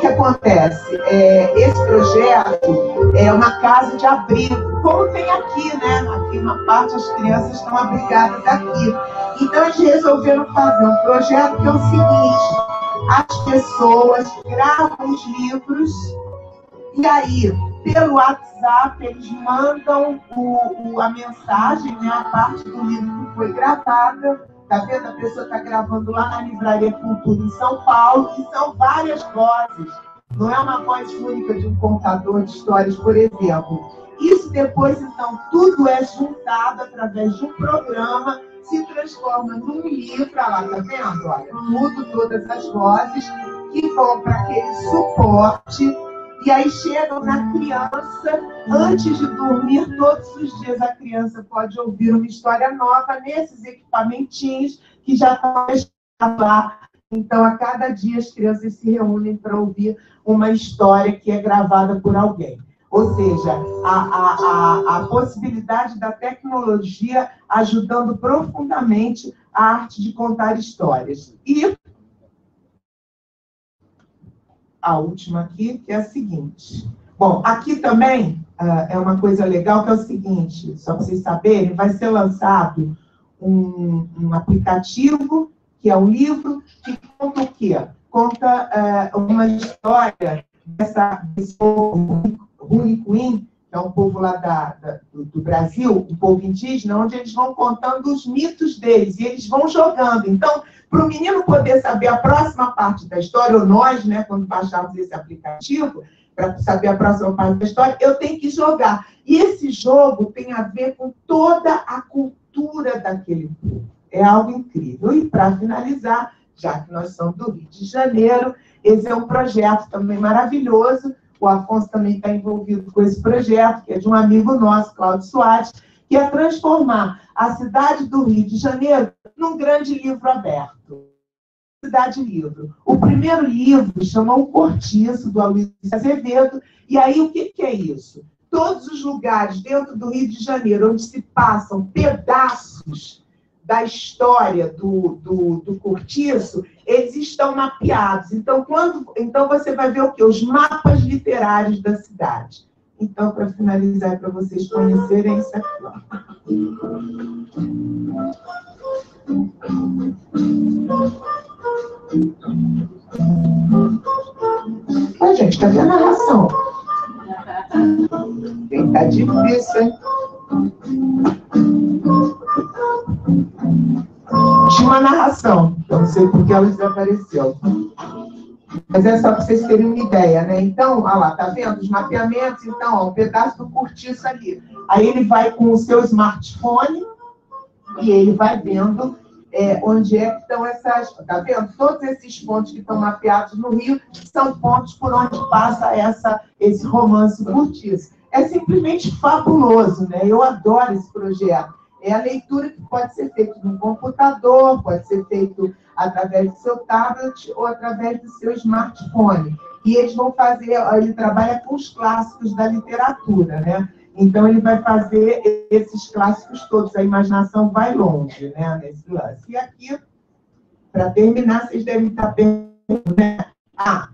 que acontece? Esse projeto é uma casa de abrigo, como tem aqui, né? Aqui uma parte as crianças estão abrigadas aqui. Então eles resolveram fazer um projeto que é o seguinte: as pessoas gravam os livros e aí, pelo WhatsApp, eles mandam a mensagem, né? A parte do livro que foi gravada. Tá vendo? A pessoa está gravando lá na Livraria Cultura em São Paulo, e são várias vozes. Não é uma voz única de um contador de histórias, por exemplo. Isso depois, então, tudo é juntado através de um programa, se transforma num livro. Olha lá, tá vendo? Olha, mudo todas as vozes que vão para aquele suporte. E aí chegam na criança, antes de dormir, todos os dias a criança pode ouvir uma história nova nesses equipamentinhos que já estão lá. Então, a cada dia as crianças se reúnem para ouvir uma história que é gravada por alguém. Ou seja, a possibilidade da tecnologia ajudando profundamente a arte de contar histórias. E a última aqui, que é a seguinte. Bom, aqui também é uma coisa legal, que é o seguinte, só para vocês saberem, vai ser lançado um aplicativo, que é um livro, que conta o quê? Conta uma história desse povo Runicuim, que é um povo lá do Brasil, um povo indígena, onde eles vão contando os mitos deles, e eles vão jogando. Então, para o menino poder saber a próxima parte da história, ou nós, né, quando baixarmos esse aplicativo, para saber a próxima parte da história, eu tenho que jogar. E esse jogo tem a ver com toda a cultura daquele povo. É algo incrível. E, para finalizar, já que nós somos do Rio de Janeiro, esse é um projeto também maravilhoso. O Afonso também está envolvido com esse projeto, que é de um amigo nosso, Cláudio Soares, que é transformar a cidade do Rio de Janeiro num grande livro aberto. Cidade Livro. O primeiro livro chama O Cortiço, do Aloysio Azevedo. E aí, o que é isso? Todos os lugares dentro do Rio de Janeiro onde se passam pedaços da história do Cortiço, eles estão mapeados. Então, você vai ver o quê? Os mapas literários da cidade. Então, para finalizar, para vocês conhecerem isso aqui. Ó. Ó, gente, cadê a narração? Tá difícil, hein? Tinha uma narração, eu não sei porque ela desapareceu. Mas é só para vocês terem uma ideia, né? Então, olha lá, tá vendo? Os mapeamentos, então, ó, um pedaço do cortiço ali. Aí ele vai com o seu smartphone e ele vai vendo onde é que estão essas... Tá vendo? Todos esses pontos que estão mapeados no Rio são pontos por onde passa esse romance cortiço. É simplesmente fabuloso, né? Eu adoro esse projeto. É a leitura que pode ser feita no computador, pode ser feito através do seu tablet ou através do seu smartphone. E eles vão fazer, ele trabalha com os clássicos da literatura, né? Então, ele vai fazer esses clássicos todos. A imaginação vai longe, né, nesse lance. E aqui, para terminar, vocês devem estar pensando, né? A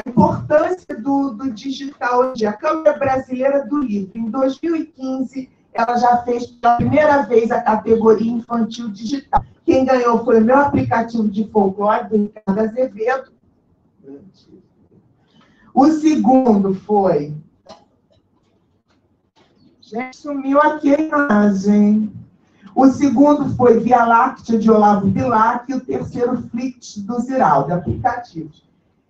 importância do digital hoje. A Câmara Brasileira do Livro, em 2015, ela já fez pela primeira vez a categoria infantil digital. Quem ganhou foi o meu aplicativo de folclore, do Ricardo Azevedo. O segundo foi... Gente, sumiu aqui a imagem. O segundo foi Via Láctea, de Olavo Bilac, e o terceiro, Flix, do Ziraldo, aplicativos.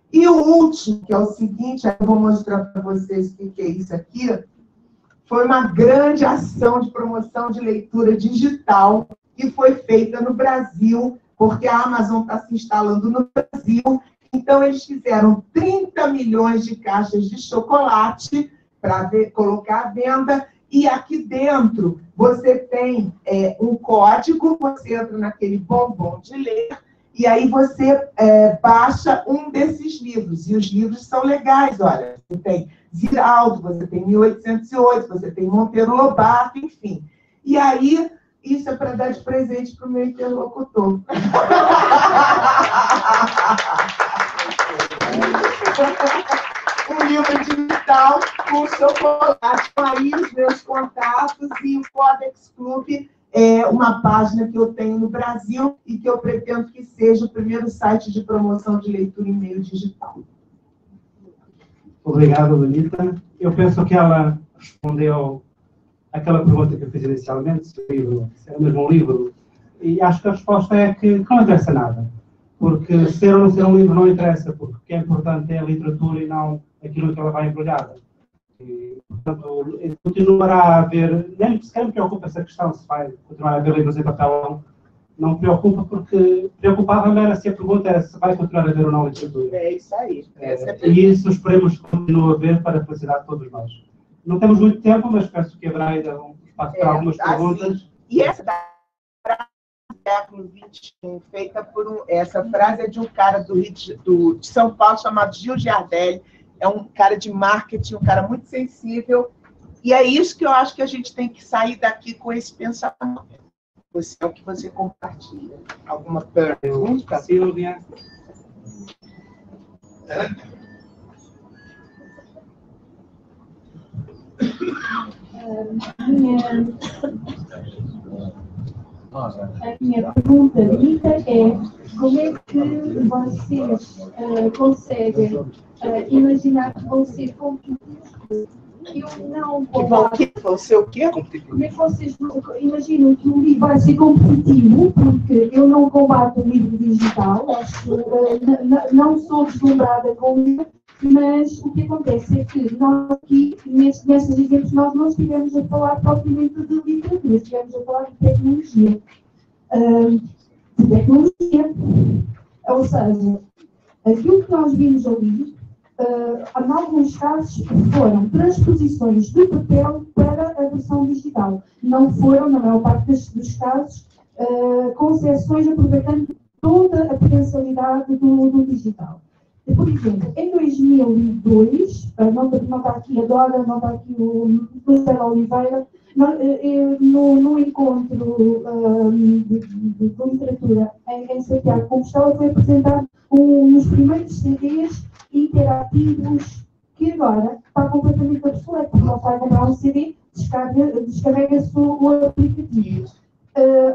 E o último, que é o seguinte, eu vou mostrar para vocês o que é isso aqui, foi uma grande ação de promoção de leitura digital que foi feita no Brasil, porque a Amazon está se instalando no Brasil. Então, eles fizeram 30 milhões de caixas de chocolate para colocar à venda. E aqui dentro você tem um código, você entra naquele bombom de ler, e aí você baixa um desses livros. E os livros são legais, olha. Você tem Ziraldo, você tem 1808, você tem Monteiro Lobato, enfim. E aí, isso é para dar de presente para o meu interlocutor. chocolate. Aí os meus contatos e o Codex Club é uma página que eu tenho no Brasil e que eu pretendo que seja o primeiro site de promoção de leitura em meio digital. Obrigado, Lenita. Eu penso que ela respondeu àquela pergunta que eu fiz inicialmente, se era mesmo um livro, e acho que a resposta é que não interessa nada. Porque ser ou não ser um livro não interessa, porque o que é importante é a literatura e não aquilo que ela vai embrulhada. E, portanto, continuará a haver, nem sequer me preocupa essa questão, se vai continuar a haver livros em papel ou não. Não me preocupa, porque preocupava-me era se a pergunta era se vai continuar a haver ou não literatura. É isso aí. E isso esperemos que continue a haver para a felicidade de todos nós. Não temos muito tempo, mas penso que haverá ainda um espaço para algumas perguntas. Assim, e essa século XXI, feita por essa frase é de um cara de São Paulo chamado Gil Giardelli, é um cara de marketing, um cara muito sensível, e é isso que eu acho que a gente tem que sair daqui com esse pensamento. É o que você compartilha. Alguma pergunta? Silvia? A minha pergunta, Rita, é como é que vocês conseguem imaginar que vão ser competitivos? Eu não vão ser o quê? Como é que vocês imaginam que o livro vai ser competitivo? Porque eu não combato o livro digital, acho, não sou deslumbrada com ele, mas o que acontece é que nós aqui, nestes exemplos, nós não estivemos a falar propriamente de literatura, estivemos a falar de tecnologia. Ou seja, aquilo que nós vimos ali, em alguns casos, foram transposições do papel para a versão digital. Não foram, na maior parte dos casos, concessões aproveitando toda a potencialidade do digital. Por exemplo, em 2002, não está aqui a Dora, não está aqui o José Oliveira, no encontro de literatura em Santiago de Compostela foi apresentado um dos primeiros CDs interativos que agora está completamente obsoleto. Não vai comprar um CD, descarrega-se o aplicativo.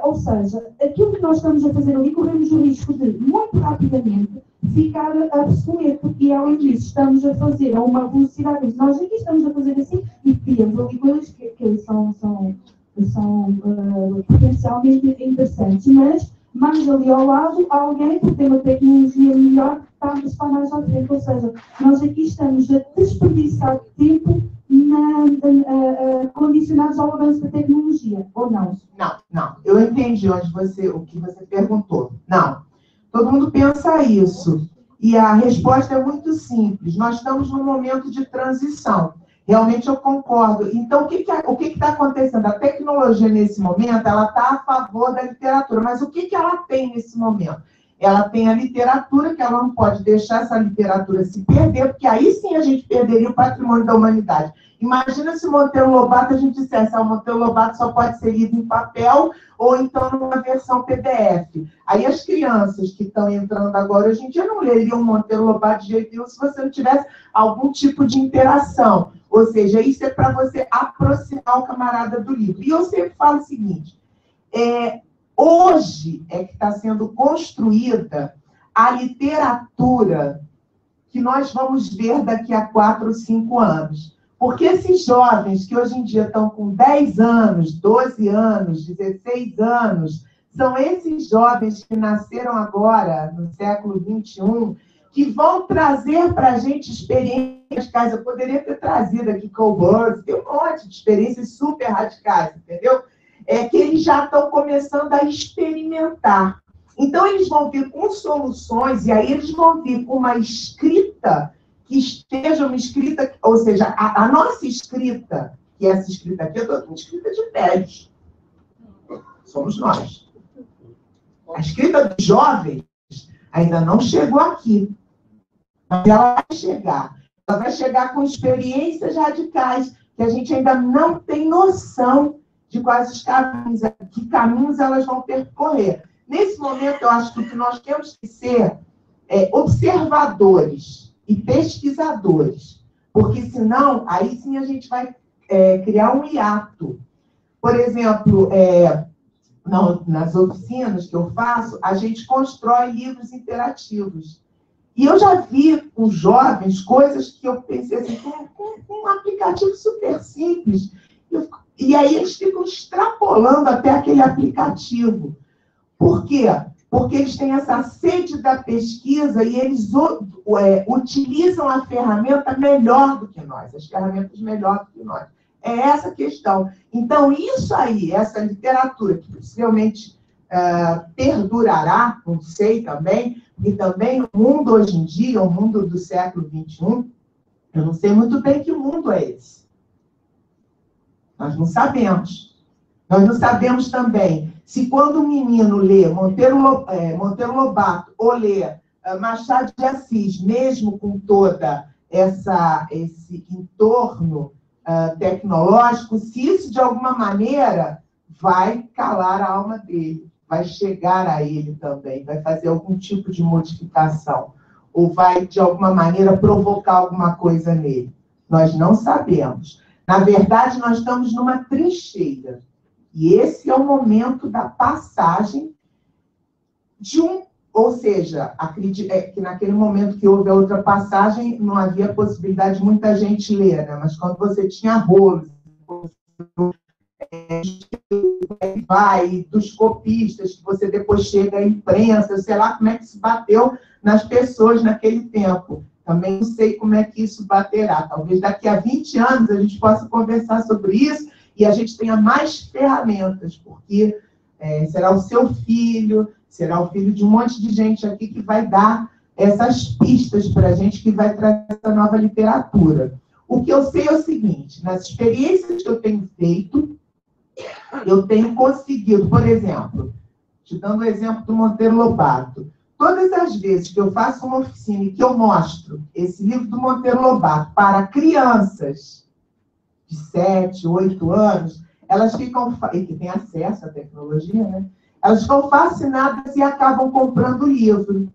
Ou seja, aquilo que nós estamos a fazer ali, corremos o risco de, muito rapidamente, ficar obsoleto. E, além disso, estamos a fazer a uma velocidade. Nós aqui estamos a fazer assim e criamos ali coisas que são potencialmente interessantes. Mas, mais ali ao lado, alguém que tem uma tecnologia melhor está mais à frente. Ou seja, nós aqui estamos a desperdiçar tempo condicionados ao avanço da tecnologia, ou não? Não. Eu entendi o que você perguntou. Não. Todo mundo pensa isso. E a resposta é muito simples. Nós estamos num momento de transição. Realmente eu concordo. Então, o que está acontecendo? A tecnologia, nesse momento, ela está a favor da literatura. Mas o que ela tem nesse momento? Ela tem a literatura, que ela não pode deixar essa literatura se perder, porque aí sim a gente perderia o patrimônio da humanidade. Imagina se o Monteiro Lobato, a gente dissesse, o Monteiro Lobato só pode ser lido em papel ou então numa versão PDF. Aí as crianças que estão entrando agora, hoje em dia, não leriam o Monteiro Lobato de jeito nenhum se você não tivesse algum tipo de interação. Ou seja, isso é para você aproximar o camarada do livro. E eu sempre falo o seguinte, hoje é que está sendo construída a literatura que nós vamos ver daqui a 4 ou 5 anos. Porque esses jovens que hoje em dia estão com 10 anos, 12 anos, 16 anos, são esses jovens que nasceram agora, no século XXI, que vão trazer para a gente experiências radicais. Eu poderia ter trazido aqui Coburns, tem um monte de experiências super radicais, entendeu? Que eles já estão começando a experimentar. Então, eles vão vir com soluções, e aí eles vão vir com uma escrita que esteja uma escrita, ou seja, a nossa escrita, que essa escrita aqui, eu estou uma escrita de velhos. Somos nós. A escrita dos jovens ainda não chegou aqui. Mas ela vai chegar. Ela vai chegar com experiências radicais, que a gente ainda não tem noção de quais os caminhos, que caminhos elas vão percorrer. Nesse momento, eu acho que o que nós temos que ser observadores e pesquisadores, Porque senão, aí sim a gente vai criar um hiato. Por exemplo, nas oficinas que eu faço, a gente constrói livros interativos. E eu já vi com jovens coisas que eu pensei assim, com um aplicativo super simples. E aí eles ficam extrapolando até aquele aplicativo. Por quê? Porque eles têm essa sede da pesquisa e eles utilizam a ferramenta melhor do que nós, as ferramentas melhor do que nós. É essa a questão. Então, isso aí, essa literatura, que possivelmente perdurará, não sei também, e também o mundo hoje em dia, o mundo do século XXI, eu não sei muito bem que mundo é esse. Nós não sabemos. Nós não sabemos também se quando um menino lê Monteiro Lobato ou lê Machado de Assis, mesmo com toda esse entorno tecnológico, se isso de alguma maneira vai calar a alma dele, vai chegar a ele também, vai fazer algum tipo de modificação, ou vai de alguma maneira provocar alguma coisa nele. Nós não sabemos. Na verdade, nós estamos numa trincheira. E esse é o momento da passagem de ou seja, acredito que naquele momento que houve a outra passagem, não havia possibilidade de muita gente ler, né? Mas quando você tinha rolos, dos copistas, que você depois chega à imprensa, sei lá como é que isso bateu nas pessoas naquele tempo. Também não sei como é que isso baterá. Talvez daqui a 20 anos a gente possa conversar sobre isso e a gente tenha mais ferramentas, porque será o seu filho, será o filho de um monte de gente aqui que vai dar essas pistas para a gente, que vai trazer essa nova literatura. O que eu sei é o seguinte, nas experiências que eu tenho feito, eu tenho conseguido, por exemplo, te dando o exemplo do Monteiro Lobato, todas as vezes que eu faço uma oficina e que eu mostro esse livro do Monteiro Lobato para crianças de 7, 8 anos, elas ficam, e que têm acesso à tecnologia, né? Elas ficam fascinadas e acabam comprando o livro.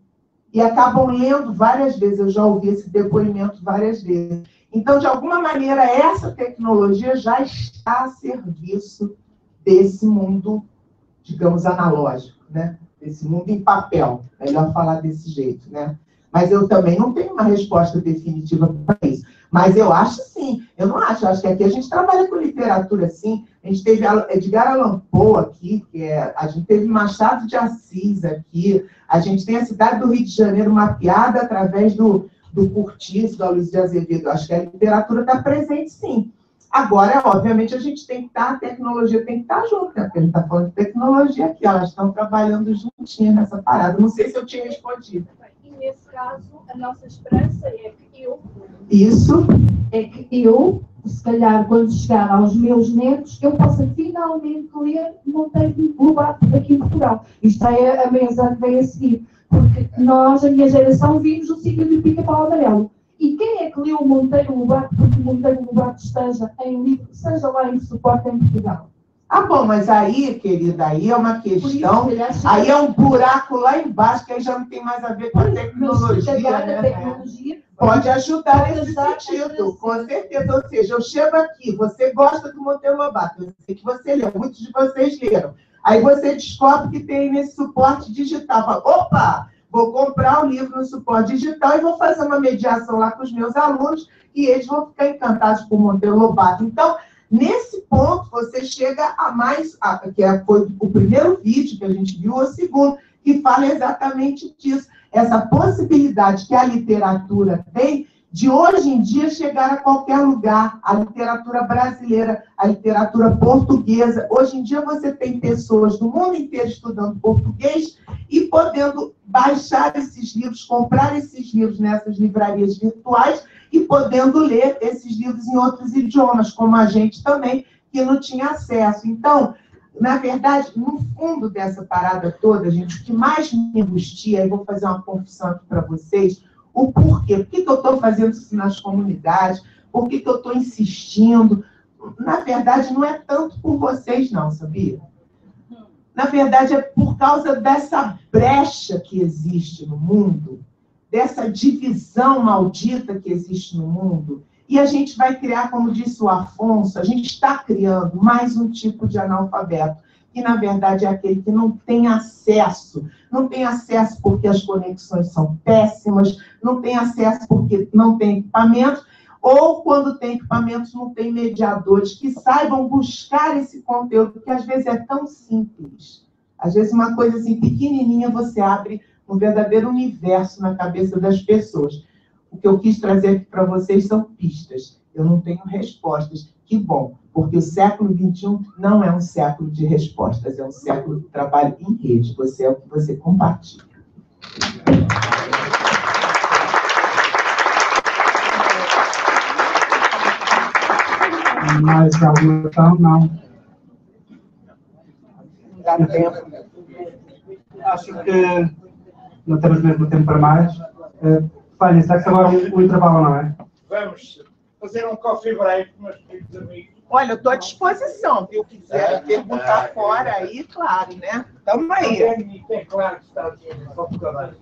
E acabam lendo várias vezes. Eu já ouvi esse depoimento várias vezes. Então, de alguma maneira, essa tecnologia já está a serviço desse mundo, digamos, analógico, né? Desse mundo em papel. É melhor falar desse jeito, né? Mas eu também não tenho uma resposta definitiva para isso. Mas eu acho sim. Eu não acho. Eu acho que aqui a gente trabalha com literatura, sim. A gente teve Edgar Allan Poe aqui, a gente teve Machado de Assis aqui. A gente tem a cidade do Rio de Janeiro mapeada através do Curtiço, do Luiz de Azevedo. Eu acho que a literatura está presente, sim. Agora, obviamente, a gente tem que estar, a tecnologia tem que estar junto, né? Porque a gente está falando de tecnologia aqui, elas estão trabalhando juntinhas nessa parada. Não sei se eu tinha respondido. E nesse caso, a nossa esperança é que eu... Isso. É que eu, se calhar, quando chegar aos meus netos, eu possa finalmente ler Monteiro Lobato aqui em Portugal. Isto é a mensagem que vem a seguir. Porque nós, a minha geração, vimos o Sítio do Pica-Pau Amarelo. E quem é que leu Monteiro Lobato porque Monteiro Lobato esteja em livro, seja lá em suporte em Portugal? Ah, bom, mas aí, querida, aí é uma questão, aí é um buraco lá embaixo, que aí já não tem mais a ver com a tecnologia, né? Tecnologia pode ajudar nesse sentido, com certeza. Ou seja, eu chego aqui, você gosta do Monteiro Lobato, eu sei que você leu, muitos de vocês leram. Aí você descobre que tem nesse suporte digital. Fala, opa, vou comprar o livro no suporte digital e vou fazer uma mediação lá com os meus alunos e eles vão ficar encantados com o Monteiro Lobato. Então, nesse ponto, você chega a mais, foi o primeiro vídeo que a gente viu, ou o segundo, que fala exatamente disso. Essa possibilidade que a literatura tem de hoje em dia chegar a qualquer lugar, a literatura brasileira, a literatura portuguesa. Hoje em dia você tem pessoas do mundo inteiro estudando português e podendo baixar esses livros, comprar esses livros nessas livrarias virtuais e podendo ler esses livros em outros idiomas, como a gente também, que não tinha acesso. Então, na verdade, no fundo dessa parada toda, gente, o que mais me angustia, eu vou fazer uma confissão aqui para vocês, o porquê. Por que eu estou fazendo isso nas comunidades? Por que eu estou insistindo? Na verdade, não é tanto por vocês, não, sabia? Na verdade, é por causa dessa brecha que existe no mundo, dessa divisão maldita que existe no mundo, E a gente vai criar, como disse o Afonso, a gente está criando mais um tipo de analfabeto, que na verdade é aquele que não tem acesso. Não tem acesso porque as conexões são péssimas, não tem acesso porque não tem equipamentos, ou quando tem equipamentos não tem mediadores que saibam buscar esse conteúdo, que às vezes é tão simples. Às vezes uma coisa assim pequenininha você abre um verdadeiro universo na cabeça das pessoas. O que eu quis trazer aqui para vocês são pistas. Eu não tenho respostas. Que bom, porque o século XXI não é um século de respostas, é um século de trabalho em rede. Você é o que você compartilha. Mais alguma questão? Não. Não dá tempo. Acho que não temos mesmo tempo para mais. Vânia, está agora um intervalo, não é? Vamos fazer um coffee break, meus queridos amigos. Olha, eu estou à disposição, viu? Quiser perguntar fora aí, claro, né? Tamo aí. Tem claro que está aqui no computador.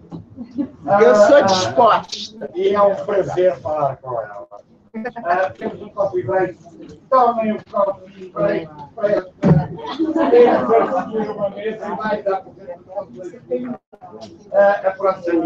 Eu sou disposta. E é um prazer falar com ela. Temos um coffee break. Tomem um coffee break. Temos uma mesa e mais a apresentação. A próxima